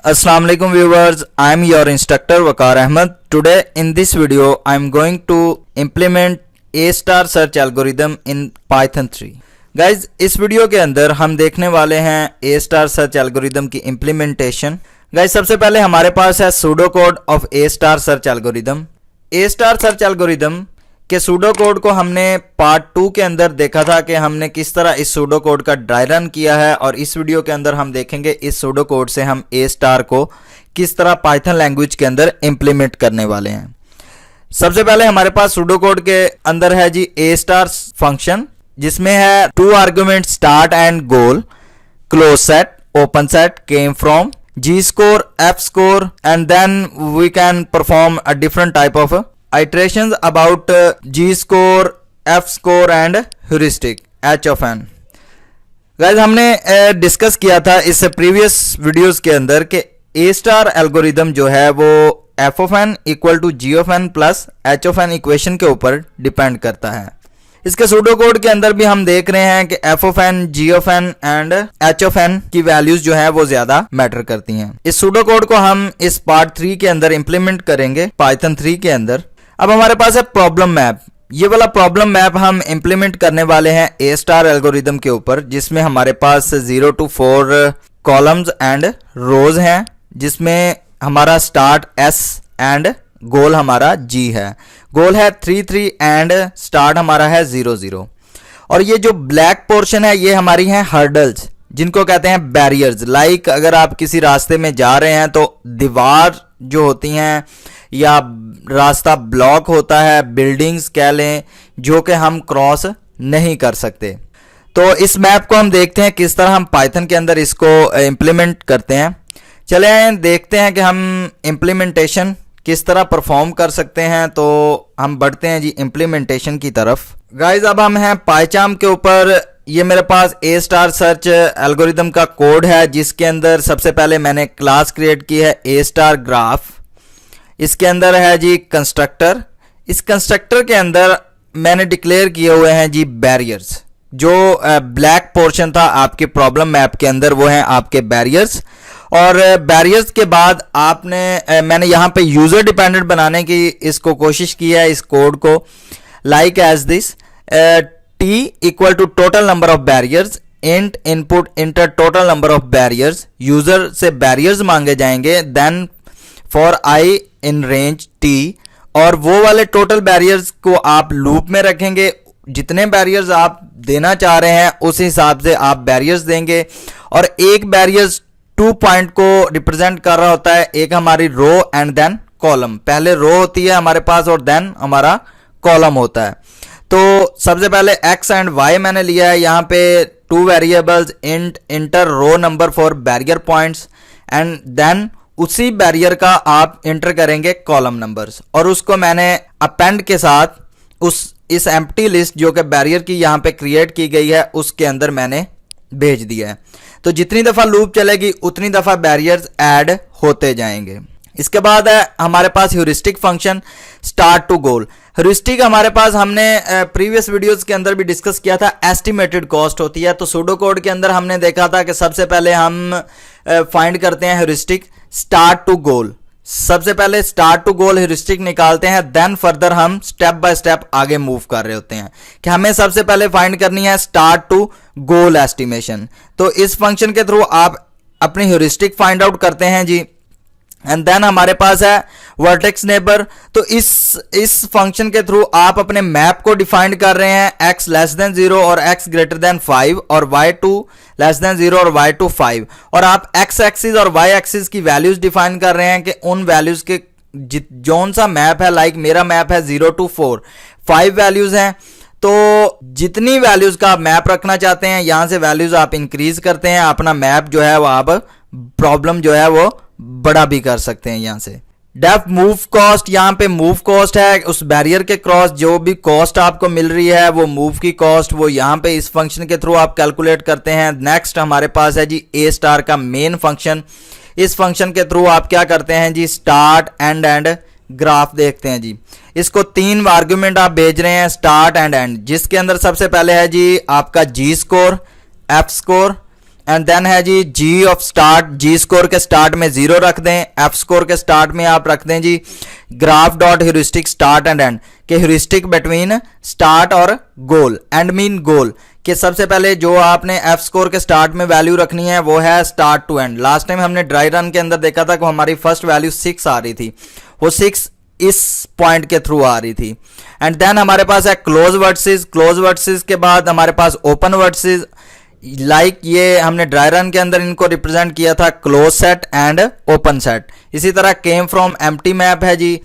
Assalamu alaikum viewers, I am your instructor Waqar Ahmed. Today in this video I am going to implement A star search algorithm in Python 3. Guys, इस video के अंदर हम देखने वाले हैं A star search algorithm की implementation. Guys, सबसे पहले हमारे पास है pseudo code of A star search algorithm. A star search algorithm के सूडो कोड को हमने पार्ट 2 के अंदर देखा था कि हमने किस तरह इस सूडो कोड का ड्राई रन किया है, और इस वीडियो के अंदर हम देखेंगे इस सूडो कोड से हम ए स्टार को किस तरह पाइथन लैंग्वेज के अंदर इंप्लीमेंट करने वाले हैं। सबसे पहले हमारे पास सूडो कोड के अंदर है जी ए स्टार फंक्शन, जिसमें है 2 argument start and goal, close set, open set, came from, G score, F score, and then we can perform a different type of iterations about G score, F score and heuristic H of n. Guys, हमने discuss किया था इस previous videos के अंदर कि A star algorithm जो है वो F of n equal to G of n plus H of n equation के ऊपर डिपेंड करता है। इसके सूडो कोड के अंदर भी हम देख रहे हैं कि F of n, G of n and H of n की वैल्यूज जो है वो ज्यादा मैटर करती हैं। इस सूडो कोड को हम इस पार्ट 3 के अंदर इंप्लीमेंट करेंगे पाइथन 3 के अंदर। अब हमारे पास है प्रॉब्लम मैप। ये वाला प्रॉब्लम मैप हम इंप्लीमेंट करने वाले हैं ए स्टार एल्गोरिदम के ऊपर, जिसमें हमारे पास 0 to 4 कॉलम्स एंड रोज हैं, जिसमें हमारा स्टार्ट एस एंड गोल हमारा जी है। गोल है 3 3 एंड स्टार्ट हमारा है 0 0। और ये जो ब्लैक पोर्शन है ये हमारी हैं हर्डल्स, जिनको कहते हैं बैरियर्स। लाइक अगर आप किसी रास्ते में जा रहे हैं तो दीवार जो होती हैं या रास्ता ब्लॉक होता है, बिल्डिंग्स कह लें, जो कि हम क्रॉस नहीं कर सकते। तो इस मैप को हम देखते हैं किस तरह हम पाइथन के अंदर इसको इंप्लीमेंट करते हैं। चले देखते हैं कि हम इंप्लीमेंटेशन किस तरह परफॉर्म कर सकते हैं। तो हम बढ़ते हैं जी इंप्लीमेंटेशन की तरफ। गाइज, अब हम हैं पाइचाम के ऊपर। ये मेरे पास ए स्टार सर्च एल्गोरिदम का कोड है, जिसके अंदर सबसे पहले मैंने क्लास क्रिएट की है ए स्टार ग्राफ। इसके अंदर है जी कंस्ट्रक्टर। इस कंस्ट्रक्टर के अंदर मैंने डिक्लेयर किए हुए हैं जी बैरियर्स। जो ब्लैक पोर्शन था आपके प्रॉब्लम मैप के अंदर वो हैं आपके बैरियर्स। और बैरियर्स के बाद आपने मैंने यहाँ पे यूजर डिपेंडेंट बनाने की इसको कोशिश की है, इस कोड को, like as this T equal to total number of barriers, int input enter total number of barriers. User से बैरियर्स मांगे जाएंगे, then for I in range T, और वो वाले टोटल बैरियर्स को आप लूप में रखेंगे। जितने बैरियर्स आप देना चाह रहे हैं उस हिसाब से आप बैरियर्स देंगे। और एक बैरियर्स 2 पॉइंट को रिप्रेजेंट कर रहा होता है, एक हमारी रो एंड देन कॉलम। पहले रो होती है हमारे पास और देन हमारा कॉलम होता है। तो सबसे पहले x एंड y मैंने लिया है। यहाँ पे 2 variables, int enter row number for barrier points, and then उसी बैरियर का आप इंटर करेंगे कॉलम नंबर्स, और उसको मैंने अपेंड के साथ इस एम्प्टी लिस्ट जो कि बैरियर की यहाँ पे क्रिएट की गई है उसके अंदर मैंने भेज दिया है। तो जितनी दफा लूप चलेगी उतनी दफा बैरियर्स ऐड होते जाएंगे। इसके बाद है हमारे पास heuristic function start to goal. Heuristic हमारे पास हमने प्रीवियस वीडियोस के अंदर भी डिस्कस किया था, एस्टिमेटेड कॉस्ट होती है। तो सूडो कोड के अंदर हमने देखा था कि सबसे पहले हम फाइंड करते हैं ह्यूरिस्टिक स्टार्ट टू गोल। सबसे पहले स्टार्ट टू गोल ह्यूरिस्टिक निकालते हैं, देन फर्दर हम स्टेप बाय स्टेप आगे मूव कर रहे होते हैं कि हमें सबसे पहले फाइंड करनी है स्टार्ट टू गोल एस्टिमेशन। तो इस फंक्शन के थ्रू आप अपनी ह्यूरिस्टिक फाइंड आउट करते हैं जी। एंड देन हमारे पास है वर्टेक्स नेबर। तो इस फंक्शन के थ्रू आप अपने मैप को डिफाइन कर रहे हैं, x लेस देन 0 और x ग्रेटर देन 5, और y2 लेस देन 0 और y2 5। और आप x एक्सिस और y एक्सिस की वैल्यूज डिफाइन कर रहे हैं कि उन वैल्यूज के जोन सा मैप है, लाइक मेरा मैप है 0 to 4, 5 वैल्यूज हैं। तो जितनी वैल्यूज का आप मैप रखना चाहते हैं यहां से वैल्यूज आप इंक्रीज करते हैं, अपना मैप जो है वो आप प्रॉब्लम जो है वो बड़ा भी कर सकते हैं। यहां से डेफ मूव कॉस्ट, यहां पे मूव कॉस्ट है उस बैरियर के क्रॉस जो भी कॉस्ट आपको मिल रही है वो मूव की कॉस्ट वो यहां पे इस फंक्शन के थ्रू आप कैलकुलेट करते हैं। नेक्स्ट हमारे पास है जी ए स्टार का मेन फंक्शन। इस फंक्शन के थ्रू आप क्या करते हैं जी, स्टार्ट एंड ग्राफ देखते हैं जी। इसको 3 आर्ग्यूमेंट आप भेज रहे हैं, स्टार्ट एंड, जिसके अंदर सबसे पहले है जी आपका G score, F score and then है जी G of start, G score के स्टार्ट में 0 रख दें, एफ स्कोर के स्टार्ट में आप रख दें जी graph dot heuristic start and and, के ह्यूरिस्टिक बिटवीन स्टार्ट और गोल, एंड मीन गोल, कि सबसे पहले जो आपने एफ स्कोर के स्टार्ट में वैल्यू रखनी है वो है start to end. Last time हमने ड्राई रन के अंदर देखा था कि हमारी फर्स्ट वैल्यू 6 आ रही थी, वो 6 इस पॉइंट के थ्रू आ रही थी। एंड देन हमारे पास है क्लोज वर्सेस, क्लोज वर्सेस के बाद हमारे पास ओपन वर्सेस, लाइक ये हमने ड्राई रन के अंदर इनको रिप्रेजेंट किया था close set and open set. इसी तरह केम फ्रॉम एम्प्टी मैप है जी।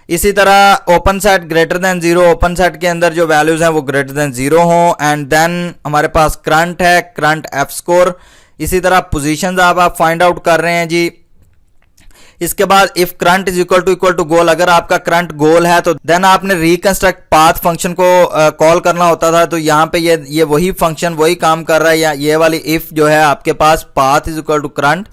इसी तरह open set greater than 0, open set के अंदर जो वैल्यूज हैं वो ग्रेटर देन 0 हो। एंड देन हमारे पास करंट है, करंट एफ स्कोर। इसी तरह पोजीशंस आप फाइंड आउट कर रहे हैं जी। इसके बाद if current is equal to goal, अगर आपका करंट गोल है तो देन आपने रिकंस्ट्रक्ट पाथ फंक्शन को कॉल करना होता था। तो यहाँ पे ये वही फंक्शन वही काम कर रहा है, या ये वाली इफ जो है आपके पास path is equal to current.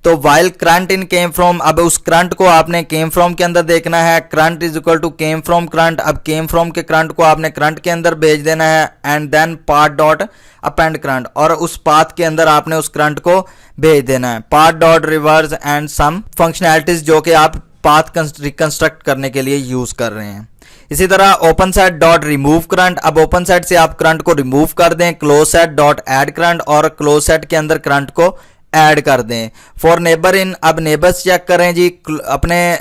तो while current in came from, अब उस करंट को आपने केम फ्रॉम के अंदर देखना है, current is equal to came from current. अब केम फ्रॉम के करंट को आपने करंट के अंदर भेज देना है, and then path dot append current, और उस पाथ के अंदर आपने उस करंट को भेज देना है। Path dot reverse and some functionalities जो कि आप पाथ रिकंस्ट्रक्ट करने के लिए यूज कर रहे हैं। इसी तरह open set dot remove current, अब ओपन सेट से आप करंट को रिमूव कर दें। Close set dot add current, और क्लोज सेट के अंदर करंट को ऐड कर दें। फॉर नेबर इन, अब नेबर्स चेक करें जी अपने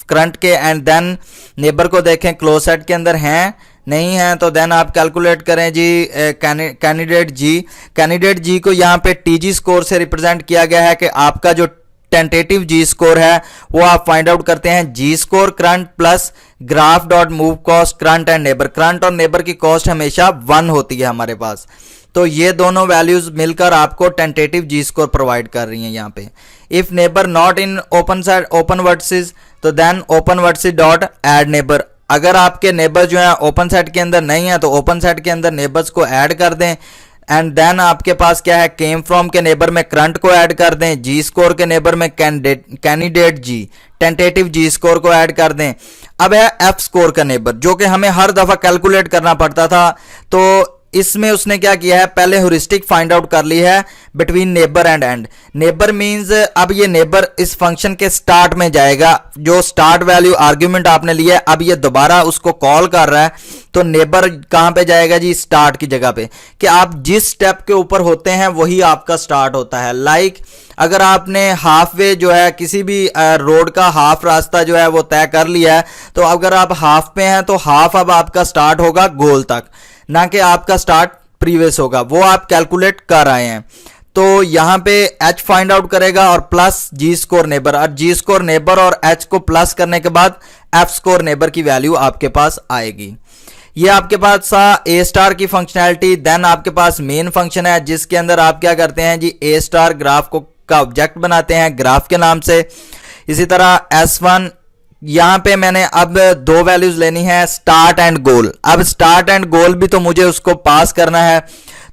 करंट के, एंड देन नेबर को देखें क्लोज सेट के अंदर हैं नहीं है, तो देन आप कैलकुलेट करें जी कैंडिडेट जी। कैंडिडेट जी को यहाँ पे टीजी स्कोर से रिप्रेजेंट किया गया है कि आपका जो टेंटेटिव जी स्कोर है वो आप फाइंड आउट करते हैं G score current plus graph dot move cost current and neighbour. Current और नेबर की कॉस्ट हमेशा 1 होती है हमारे पास, तो ये दोनों वैल्यूज मिलकर आपको टेंटेटिव जी स्कोर प्रोवाइड कर रही हैं यहाँ पे। If neighbour not in open set open versus, तो then open versus dot add neighbour. अगर आपके नेबर जो है ओपन सेट के अंदर नहीं है तो ओपन सेट के अंदर नेबर्स को ऐड कर दें। एंड देन आपके पास क्या है, केम फ्रॉम के नेबर में करंट को ऐड कर दें, जी स्कोर के नेबर में कैंडिडेट जी टेंटेटिव जी स्कोर को ऐड कर दें। अब है एफ स्कोर का नेबर, जो कि हमें हर दफा कैलकुलेट करना पड़ता था, तो इसमें उसने क्या किया है, पहले ह्यूरिस्टिक फाइंड आउट कर ली है between neighbour and and. Neighbour means अब ये नेबर इस फंक्शन के स्टार्ट में जाएगा, जो स्टार्ट वैल्यू आर्ग्यूमेंट आपने लिया है, अब ये दोबारा उसको कॉल कर रहा है, तो नेबर कहां पे जाएगा जी, स्टार्ट की जगह पे, कि आप जिस स्टेप के ऊपर होते हैं वही आपका स्टार्ट होता है। लाइक अगर आपने हाफ वे जो है किसी भी रोड का हाफ रास्ता जो है वो तय कर लिया है, तो अगर आप हाफ पे हैं तो हाफ अब आपका स्टार्ट होगा गोल तक, ना कि आपका स्टार्ट प्रीवियस होगा, वो आप कैलकुलेट कर आए हैं। तो यहां पे एच फाइंड आउट करेगा और प्लस जी स्कोर नेबर, और जी स्कोर नेबर और एच को प्लस करने के बाद एफ स्कोर नेबर की वैल्यू आपके पास आएगी। ये आपके पास ए स्टार की फंक्शनैलिटी। देन आपके पास मेन फंक्शन है जिसके अंदर आप क्या करते हैं जी, ए स्टार ग्राफ को का ऑब्जेक्ट बनाते हैं ग्राफ के नाम से। इसी तरह S1, यहां पे मैंने अब 2 वैल्यूज लेनी है, स्टार्ट एंड गोल। अब स्टार्ट एंड गोल भी तो मुझे उसको पास करना है,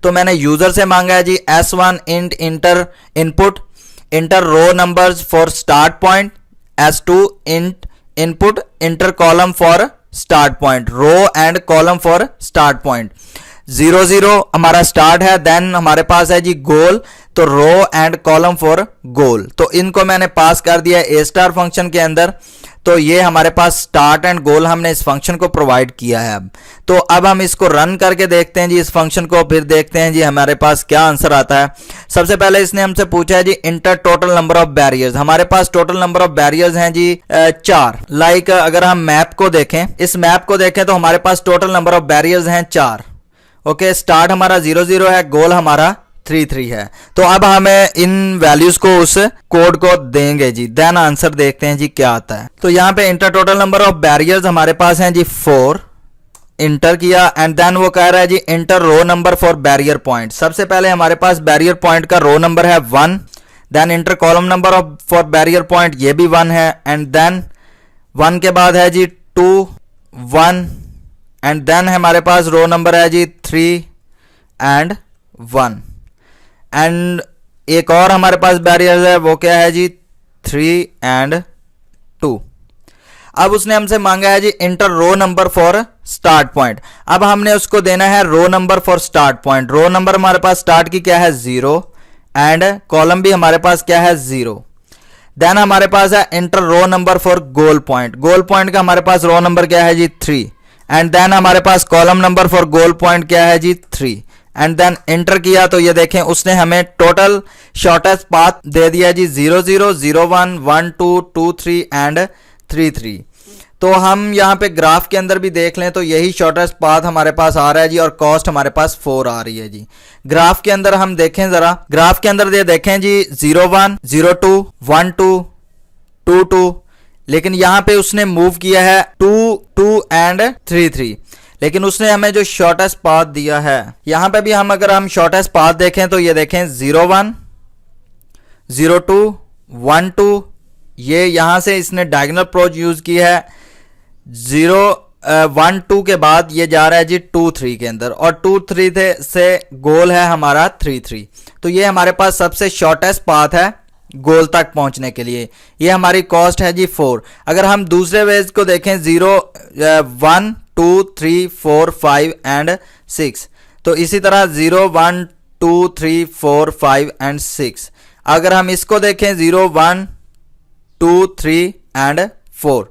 तो मैंने यूजर से मांगा है जी S1 int enter input enter row numbers for start point, S2 int input enter column for start point, row and column for start point. 0 0 हमारा स्टार्ट है, देन हमारे पास है जी गोल, तो रो एंड कॉलम फॉर गोल। तो इनको मैंने पास कर दिया ए स्टार फंक्शन के अंदर, तो ये हमारे पास स्टार्ट एंड गोल हमने इस फंक्शन को प्रोवाइड किया है। तो अब हम इसको रन करके देखते हैं जी इस फंक्शन को, फिर देखते हैं जी हमारे पास क्या आंसर आता है। सबसे पहले इसने हमसे पूछा है जी enter total number of barriers. हमारे पास टोटल नंबर ऑफ बैरियर्स हैं जी 4। लाइक अगर हम मैप को देखें, इस मैप को देखें तो हमारे पास टोटल नंबर ऑफ बैरियर्स हैं 4। ओके, स्टार्ट हमारा 0 0 है, गोल हमारा 3 3 है। तो अब हमें इन वैल्यूज को उस कोड को देंगे जी, देन आंसर देखते हैं जी क्या आता है। तो यहाँ पे enter total number of barriers हमारे पास हैं जी 4, इंटर किया, एंड देन वो कह रहा है जी enter row number for barrier point. सबसे पहले हमारे पास बैरियर पॉइंट का रो नंबर है 1, then enter column number of for barrier point ये भी 1 है, एंड देन 1 के बाद है जी 2 1, एंड देन हमारे पास रो नंबर है जी 3 एंड 1, एंड एक और हमारे पास बैरियर है वो क्या है जी 3 एंड 2। अब उसने हमसे मांगा है जी enter row number for start point. अब हमने उसको देना है row number for start point. Row number हमारे पास स्टार्ट की क्या है 0, एंड कॉलम भी हमारे पास क्या है 0। देन हमारे पास है enter row number for goal point. Goal point का हमारे पास रो नंबर क्या है जी 3। एंड देन हमारे पास column number for goal point क्या है जी 3। एंड देन एंटर किया तो ये देखें उसने हमें टोटल शॉर्टेस्ट पाथ दे दिया जी 0 0 0 1 1 2 2 3 एंड 3 3। तो हम यहाँ पे ग्राफ के अंदर भी देख लें तो यही शॉर्टेस्ट पाथ हमारे पास आ रहा है जी और कॉस्ट हमारे पास 4 आ रही है जी। ग्राफ के अंदर हम देखें जरा, ग्राफ के अंदर ये देखें जी 0 1 0 2 1 2 2 2, लेकिन यहाँ पे उसने मूव किया है 2 2 एंड 3 3, लेकिन उसने हमें जो शॉर्टेस्ट पाथ दिया है यहाँ पे भी हम अगर हम शॉर्टेस्ट पाथ देखें तो ये देखें 0 1 0 2 1 2, ये यहाँ से इसने डायगोनल अप्रोच यूज की है 0 1 2 के बाद ये जा रहा है जी 2 3 के अंदर और 2 3 से गोल है हमारा 3 3। तो ये हमारे पास सबसे शॉर्टेस्ट पाथ है गोल तक पहुंचने के लिए। ये हमारी कॉस्ट है जी 4। अगर हम दूसरे वेज को देखें 0 1 2 3 4 5 एंड 6, तो इसी तरह 0 1 2 3 4 5 एंड 6। अगर हम इसको देखें 0 1 2 3 एंड 4,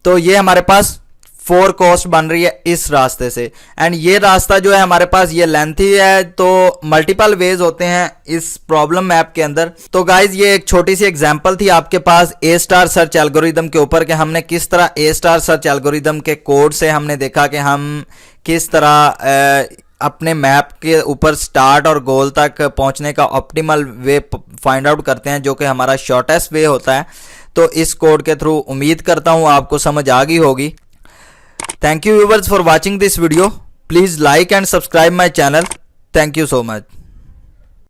तो ये हमारे पास 4 कॉस्ट बन रही है इस रास्ते से। एंड ये रास्ता जो है हमारे पास ये लेंथी है, तो मल्टीपल वेज होते हैं इस प्रॉब्लम मैप के अंदर। तो गाइज ये एक छोटी सी एग्जांपल थी आपके पास ए स्टार सर्च एल्गोरिदम के ऊपर कि हमने किस तरह ए स्टार सर्च एल्गोरिदम के कोड से हमने देखा कि हम किस तरह अपने मैप के ऊपर स्टार्ट और गोल तक पहुंचने का ऑप्टिमल वे फाइंड आउट करते हैं, जो कि हमारा शॉर्टेस्ट वे होता है। तो इस कोड के थ्रू उम्मीद करता हूं आपको समझ आ गई होगी। Thank you viewers for watching this video. Please like and subscribe my channel. Thank you so much.